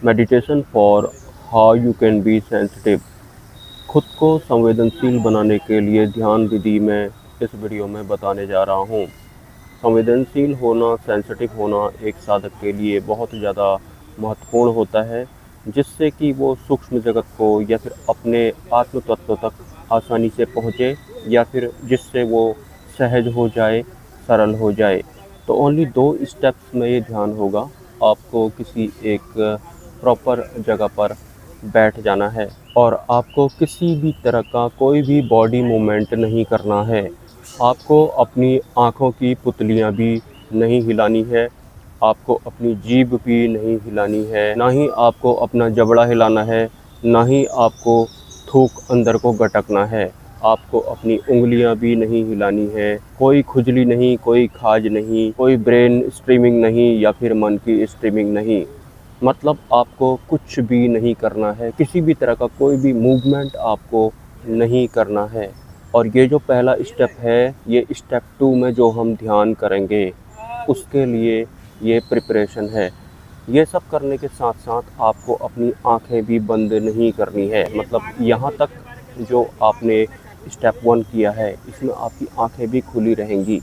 Meditation for how you can be sensitive. खुद को संवेदनशील बनाने के लिए ध्यान विधि मैं इस वीडियो में बताने जा रहा हूँ। संवेदनशील होना, सेंसिटिव होना एक साधक के लिए बहुत ज़्यादा महत्वपूर्ण होता है, जिससे कि वो सूक्ष्म जगत को या फिर अपने आत्म तत्व तक आसानी से पहुँचे, या फिर जिससे वो सहज हो जाए, सरल हो जाए। तो ओनली 2 स्टेप्स में ये ध्यान होगा। आपको किसी एक प्रॉपर जगह पर बैठ जाना है और आपको किसी भी तरह का कोई भी बॉडी मूवमेंट नहीं करना है। आपको अपनी आँखों की पुतलियाँ भी नहीं हिलानी है, आपको अपनी जीभ भी नहीं हिलानी है, ना ही आपको अपना जबड़ा हिलाना है, ना ही आपको थूक अंदर को गटकना है। आपको अपनी उँगलियां भी नहीं हिलानी है। कोई खुजली नहीं, कोई खाज नहीं, कोई ब्रेन स्ट्रीमिंग नहीं या फिर मन की स्ट्रीमिंग नहीं। मतलब आपको कुछ भी नहीं करना है, किसी भी तरह का कोई भी मूवमेंट आपको नहीं करना है। और ये जो पहला स्टेप है, ये स्टेप 2 में जो हम ध्यान करेंगे, उसके लिए ये प्रिपरेशन है। ये सब करने के साथ साथ आपको अपनी आंखें भी बंद नहीं करनी है। मतलब यहाँ तक जो आपने स्टेप 1 किया है, इसमें आपकी आंखें भी खुली रहेंगी।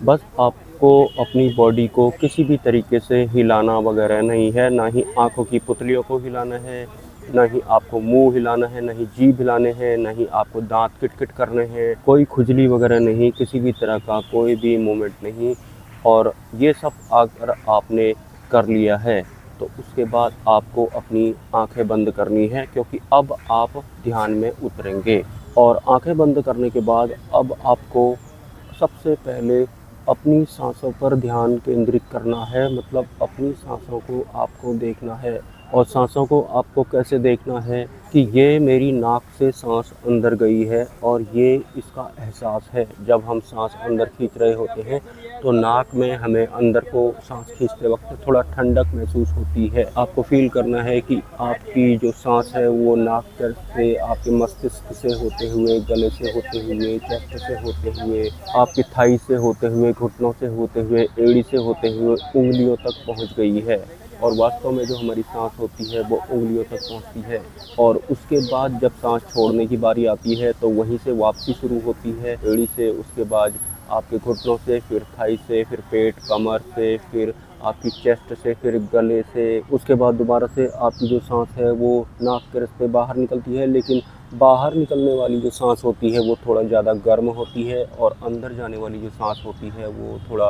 बस आपको अपनी बॉडी को किसी भी तरीके से हिलाना वगैरह नहीं है, ना ही आँखों की पुतलियों को हिलाना है, ना ही आपको मुंह हिलाना है, ना ही जीभ हिलाने हैं, ना ही आपको दांत किट-किट करने हैं, कोई खुजली वगैरह नहीं, किसी भी तरह का कोई भी मूवमेंट नहीं। और ये सब अगर आपने कर लिया है, तो उसके बाद आपको अपनी आंखें बंद करनी है, क्योंकि अब आप ध्यान में उतरेंगे। और आंखें बंद करने के बाद अब आपको सबसे पहले अपनी सांसों पर ध्यान केंद्रित करना है। मतलब अपनी सांसों को आपको देखना है। और सांसों को आपको कैसे देखना है कि ये मेरी नाक से सांस अंदर गई है और ये इसका एहसास है। जब हम सांस अंदर खींच रहे होते हैं तो नाक में हमें अंदर को सांस खींचते वक्त थोड़ा ठंडक महसूस होती है। आपको फील करना है कि आपकी जो सांस है वो नाक से आपके मस्तिष्क से होते हुए, गले से होते हुए, चेस्ट से होते हुए, आपकी थाई से होते हुए, घुटनों से होते हुए, एड़ी से होते हुए उंगलियों तक पहुंच गई है। और वास्तव में जो हमारी सांस होती है वो उंगलियों तक पहुंचती है। और उसके बाद जब सांस छोड़ने की बारी आती है तो वहीं से वापसी शुरू होती है, एड़ी से, उसके बाद आपके घुटनों से, फिर थाई से, फिर पेट, कमर से, फिर आपकी चेस्ट से, फिर गले से। उसके बाद दोबारा से आपकी जो सांस है वो नाक के रास्ते बाहर निकलती है, लेकिन बाहर निकलने वाली जो सांस होती है वो थोड़ा ज़्यादा गर्म होती है, और अंदर जाने वाली जो सांस होती है वो थोड़ा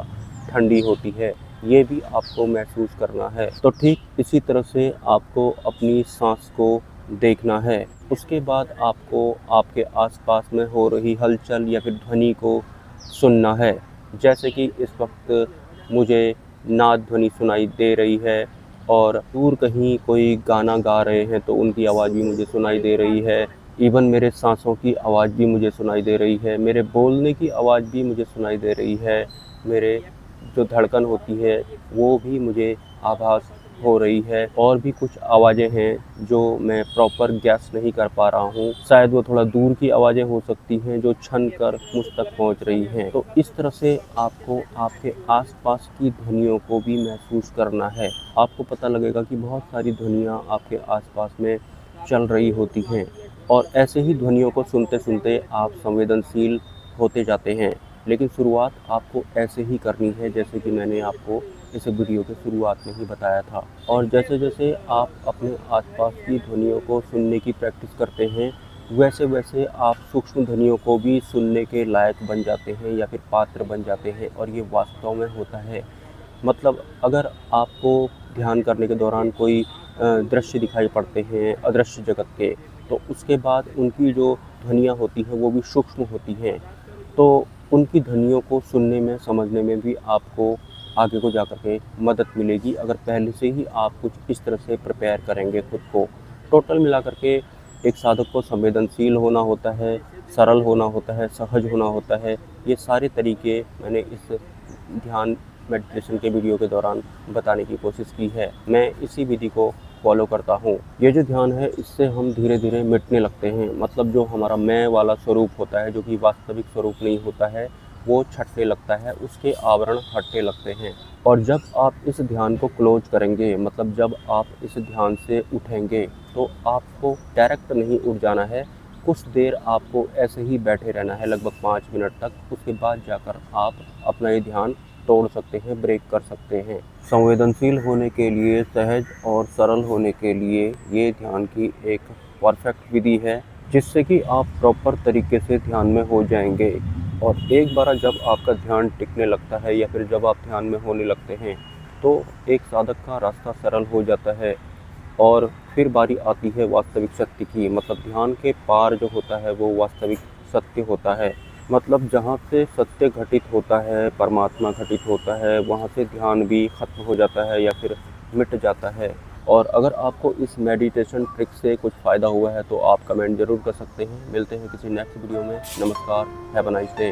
ठंडी होती है। ये भी आपको महसूस करना है। तो ठीक इसी तरह से आपको अपनी सांस को देखना है। उसके बाद आपको आपके आसपास में हो रही हलचल या फिर ध्वनि को सुनना है। जैसे कि इस वक्त मुझे नाद ध्वनि सुनाई दे रही है, और दूर कहीं कोई गाना गा रहे हैं तो उनकी आवाज़ भी मुझे सुनाई दे रही है। इवन मेरे सांसों की आवाज़ भी मुझे सुनाई दे रही है, मेरे बोलने की आवाज़ भी मुझे सुनाई दे रही है, मेरे जो धड़कन होती है वो भी मुझे आभास हो रही है। और भी कुछ आवाज़ें हैं जो मैं प्रॉपर गैस नहीं कर पा रहा हूँ। शायद वो थोड़ा दूर की आवाज़ें हो सकती हैं जो छन कर मुझ तक पहुँच रही हैं। तो इस तरह से आपको आपके आसपास की ध्वनियों को भी महसूस करना है। आपको पता लगेगा कि बहुत सारी ध्वनियाँ आपके आसपास में चल रही होती हैं, और ऐसे ही ध्वनियों को सुनते सुनते आप संवेदनशील होते जाते हैं। लेकिन शुरुआत आपको ऐसे ही करनी है जैसे कि मैंने आपको इस वीडियो के शुरुआत में ही बताया था। और जैसे जैसे आप अपने आसपास की ध्वनियों को सुनने की प्रैक्टिस करते हैं, वैसे वैसे आप सूक्ष्म ध्वनियों को भी सुनने के लायक बन जाते हैं या फिर पात्र बन जाते हैं। और ये वास्तव में होता है। मतलब अगर आपको ध्यान करने के दौरान कोई दृश्य दिखाई पड़ते हैं अदृश्य जगत के, तो उसके बाद उनकी जो ध्वनियाँ होती हैं वो भी सूक्ष्म होती हैं। तो उनकी ध्वनियों को सुनने में, समझने में भी आपको आगे को जाकर के मदद मिलेगी, अगर पहले से ही आप कुछ इस तरह से प्रिपेयर करेंगे खुद को। टोटल मिलाकर के एक साधक को संवेदनशील होना होता है, सरल होना होता है, सहज होना होता है। ये सारे तरीके मैंने इस ध्यान मेडिटेशन के वीडियो के दौरान बताने की कोशिश की है। मैं इसी विधि को फॉलो करता हूँ। ये जो ध्यान है, इससे हम धीरे धीरे मिटने लगते हैं। मतलब जो हमारा मैं वाला स्वरूप होता है, जो कि वास्तविक स्वरूप नहीं होता है, वो छटने लगता है, उसके आवरण हटने लगते हैं। और जब आप इस ध्यान को क्लोज करेंगे, मतलब जब आप इस ध्यान से उठेंगे, तो आपको डायरेक्ट नहीं उठ जाना है। कुछ देर आपको ऐसे ही बैठे रहना है, लगभग 5 मिनट तक। उसके बाद जाकर आप अपना ये ध्यान तोड़ सकते हैं, ब्रेक कर सकते हैं। संवेदनशील होने के लिए, सहज और सरल होने के लिए ये ध्यान की एक परफेक्ट विधि है, जिससे कि आप प्रॉपर तरीके से ध्यान में हो जाएंगे। और एक बार जब आपका ध्यान टिकने लगता है या फिर जब आप ध्यान में होने लगते हैं, तो एक साधक का रास्ता सरल हो जाता है। और फिर बारी आती है वास्तविक सत्य की, मतलब ध्यान के पार जो होता है वो वास्तविक सत्य होता है। मतलब जहाँ से सत्य घटित होता है, परमात्मा घटित होता है, वहाँ से ध्यान भी खत्म हो जाता है या फिर मिट जाता है। और अगर आपको इस मेडिटेशन ट्रिक से कुछ फ़ायदा हुआ है तो आप कमेंट ज़रूर कर सकते हैं। मिलते हैं किसी नेक्स्ट वीडियो में। नमस्कार, हैव अ नाइस डे।